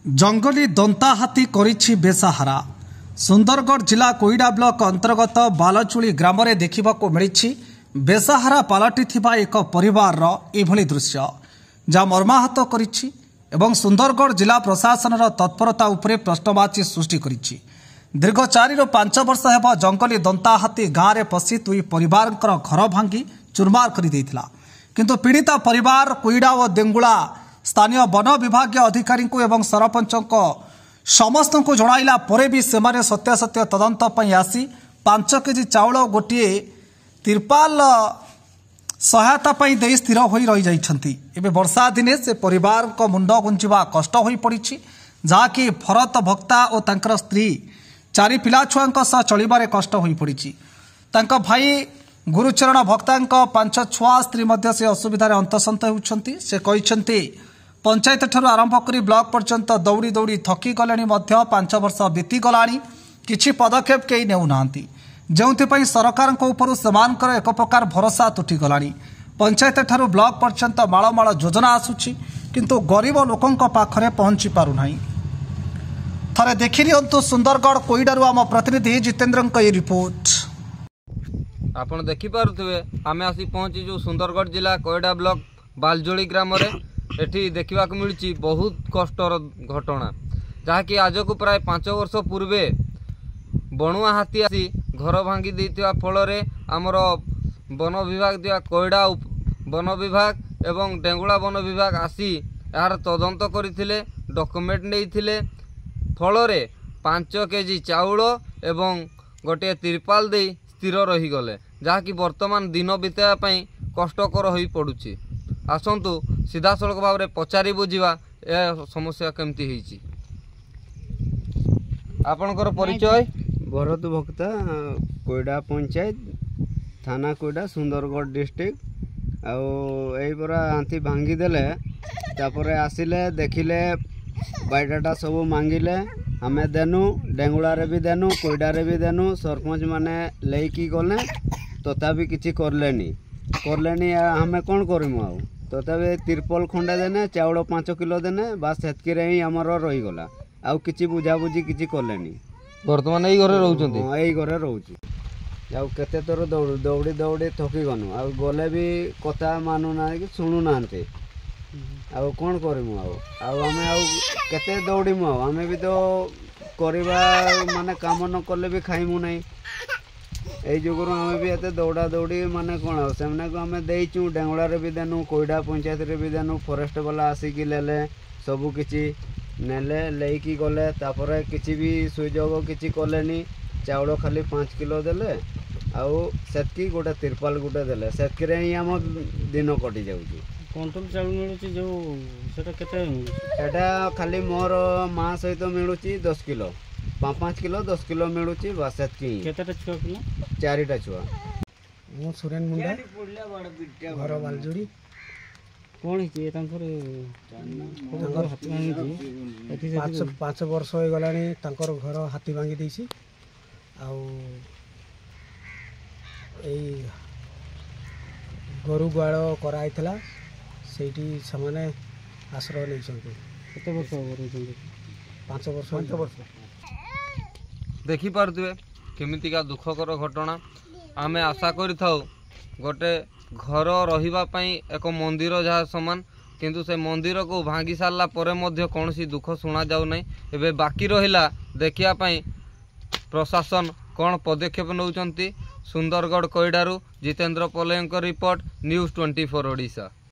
जंगली दंता हाथी करिछि बेसहारा। सुंदरगढ़ जिला कोईडा ब्लॉक अंतर्गत बालचुली ग्राम में देखा मिली बेसहारा पलटिथिबा एक परिवार एभली दृश्य जहाँ मर्माहत करिछि एवं सुंदरगढ़ जिला प्रशासन तत्परता उपरे प्रश्नवाची सृष्टि करिछि। दीर्घ 4 ରୁ 5 वर्ष हेब जंगली दंता हाथी गाँव में पशि दुई परिवार घर भांगी चुरमार कर देथिला। किंतु पीड़िता परिवार कोईडा और देंगुला स्थानीय वन विभाग अधिकारी एवं सरपंच समस्त को जणाइला परे भी सेमाने सत्यासत्य तदंत पई आसी 5 केजी चाउल गोटे तिरपाल सहायता पई दे स्थिर होई रही जाइछंती। एबे वर्षा दिने से परिवार को मुंड गुंजिबा कष्ट होई पड़िछि, जाकि भरत भक्ता और तांकर स्त्री 4 पिला छुआंक सह चलिबारे कष्ट होई पड़िछि। तांका भाई गुरुचरण भक्तांक 5 छुआ स्त्री मध्य से असुविधार अंतसंत होउछंती। से कहिछंती पंचायत ठारू आरंभ करी ब्लॉक पर्यंत दौड़ी दौड़ी थकी गलेनी मध्य 5 वर्ष बीती गलानी किछि पदक्षेप केही नेउ नांती, जोंथिपई सरकार उपरू सेमानकर एक प्रकार भरोसा तुटी गलानी। पंचायत ठारू ब्लॉक पर्यंत माळमाळ योजना आसुछि, किंतु गरीब लोकंक पाखरे पहुंची पारु नाही। थरे देखि नियंतु सुंदरगढ़ कोईडारू आम प्रतिनिधि जितेंद्रंक ये रिपोर्ट। आपण देखि पारुथिबे आमे आसी पहुंची जो सुंदरगढ़ जिला कोईडा ब्लॉक बालजोली ग्राम रे एठी देखा मिली बहुत कष्टर घटना, जहाँकि आज को प्राय 5 वर्ष पूर्वे बणुआ हाथी आसी घर भांगी देइथिबा फल आमर वन विभाग दिया कोईडा वन विभाग एवं डेंगुला वन विभाग आसी यार तदंत करथिले, डॉक्यूमेंट नैथिले। फल 5 केजी चाउल एवं गोटे तिरपाल दे स्थिर रही गले, जहाँकि वर्तमान दिन बिताया पई कष्टकर होई पड़ुछि। आसंतु सीधा सड़क भाव में पचारि बुझा ए समस्या केमती होईछि। आपनकर परिचय? भरत भक्ता, कोईडा पंचायत, थाना कोईडा, सुंदरगढ़ डिस्ट्रिक्ट। आईपरा हाथी भांगी देले, तापर आसिले देखिले बायोडाटा सब मांगिले, आमे देनु, डेंगुड़ारे भी देनु, कोईडारे भी देनु। सरपंच माने लेकी गले तथापि किछि करलेनी हमें कौन करमु आउ। तथापि तिरपल खंडे देने, चाउल 5 किलो देने, बस हेतकी ही आमर रहीगला। आउ किछि बुझाबुझी किछि करलेनी। वर्तमान एई घरे रहउचंती? एई घरे रहउची। आउ केते तोर दौड़ी दौड़ी थकी गनु। आउ गले भी कथा मानु ना कि सुनु नांते। आउ कौन करमु आउ आमे आउ केते दौड़ीमु आउ। आमे भी तो करिबा माने काम न करले भी खाइमु नहीं। এই যুগରୁ ଆମେ ବି ଏତେ ଦୌଡ଼ା ଦୌଡ଼ି ମାନେ କ'ଣ ସେମାନଙ୍କୁ ଆମେ ଦେଇଛୁ। ଡେଙ୍ଗୁଳାରେ ବି ଦେନୁ, କୋଇଡ଼ା ପଞ୍ଚାୟତରେ ବି ଦେନୁ। ଫରେଷ୍ଟ ବାଲା ଆସିକି ନେଲେ, ସବୁ କିଛି ନେଲେ, ନେଇକି ଗଲେ। ତାପରେ କିଛି ବି ସୁଯୋଗ କିଛି କଲେନି। ଚାଉଳ ଖାଲି 5 କିଲୋ ଦେଲେ, ଆଉ ସେତିକି ଗୋଟେ ତିରପାଲ ଗୋଟେ ଦେଲେ। ସେତିକିରେ ହିଁ ଆମ ଦିନ କଟି ଯାଉଛି। କଣ୍ଟ୍ରୋଲ ଚାଉଳ ମିଳୁଛି ଯେଉଁ, ସେଟା କେତେ ମିଳୁଛି? ଏଟା ଖାଲି ମୋର ମା ସହିତ ମିଳୁଛି 10 କିଲୋ, 5 କିଲୋ 10 କିଲୋ ମିଳୁଛି। ବାସ୍ ସେତିକି। କେତେଟା ଛୁଆ ପିଲା? 4ଟା ଛୁଆ। ମୁଁ ସୁରେନ ମୁଣ୍ଡା, ଘର ବାଲଜୋଡ଼ି। କ'ଣ ହେଇଛି ତାଙ୍କର? ହାତୀ ଭାଙ୍ଗିଛି। 5 ବର୍ଷ ହେଇଗଲାଣି ତାଙ୍କର ଘର ହାତୀ ଭାଙ୍ଗି ଦେଇଛି। ଆଉ ଏଇ ଗୋରୁ ଗୁହାଳ କରାହେଇଥିଲା, ସେଇଠି ସେମାନେ ଆଶ୍ରୟ ନେଇଛନ୍ତି। କେତେ ବର୍ଷ ରହୁଛନ୍ତି? 5 ବର୍ଷ। देखि पारुथिबे केमितिका दुखकर घटना। आमे आशा करिथाउ गोटे घर रहिबा पई एक मंदिर जहाँ समान, किंतु से मंदिर को भांगी सारला परे मध्य कौनसी दुख सुना जाउ नै। एबे बाकी रहिला देखिया पई प्रशासन कौन पदक्षेप नौचंती। सुंदरगढ़ कोईडारू जितेंद्र पलेंक रिपोर्ट, न्यूज़ 24 ओडिशा।